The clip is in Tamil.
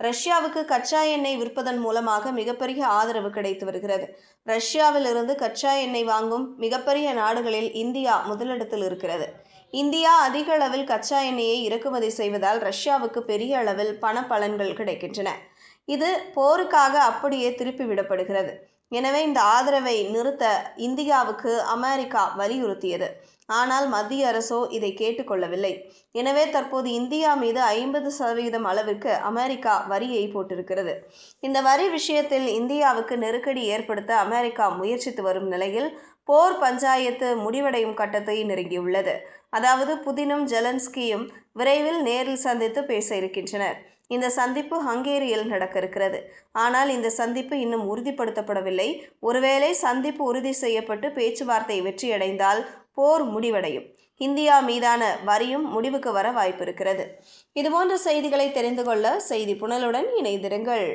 ரஷ்யாவுக்கு கச்சா எண்ணெய் விற்பதன் மூலமாக மிகப்பெரிய ஆதரவு கிடைத்து வருகிறது. ரஷ்யாவில் இருந்து கச்சா எண்ணெய் வாங்கும் மிகப்பெரிய நாடுகளில் இந்தியா முதலிடத்தில் இருக்கிறது. இந்தியா அதிக அளவில் கச்சா எண்ணெயை இறக்குமதி செய்வதால் ரஷ்யாவுக்கு பெரிய அளவில் பண பலன்கள் கிடைக்கின்றன. இது போருக்காக அப்படியே திருப்பி விடப்படுகிறது. எனவே இந்த ஆதரவை நிறுத்த இந்தியாவுக்கு அமெரிக்கா வலியுறுத்தியது. ஆனால் மத்திய அரசோ இதை கேட்டுக்கொள்ளவில்லை. எனவே தற்போது இந்தியா மீது 50% அளவிற்கு அமெரிக்கா வரியை போட்டிருக்கிறது. இந்த வரி விஷயத்தில் இந்தியாவுக்கு நெருக்கடி ஏற்படுத்த அமெரிக்கா முயற்சித்து வரும் நிலையில் போர் பஞ்சாயத்து முடிவடையும் கட்டத்தை நெருங்கியுள்ளது. அதாவது புதினும் ஜெலன்ஸ்கியும் விரைவில் நேரில் சந்தித்து பேச இருக்கின்றனர். இந்த சந்திப்பு ஹங்கேரியில் நடக்க இருக்கிறது. ஆனால் இந்த சந்திப்பு இன்னும் உறுதிப்படுத்தப்படவில்லை. ஒருவேளை சந்திப்பு உறுதி செய்யப்பட்டு பேச்சுவார்த்தை வெற்றியடைந்தால் போர் முடிவடையும். இந்தியா மீதான வரியும் முடிவுக்கு வர வாய்ப்பு இருக்கிறது. இதுபோன்ற செய்திகளை தெரிந்து கொள்ள செய்தி புனலுடன் இணைந்திருங்கள்.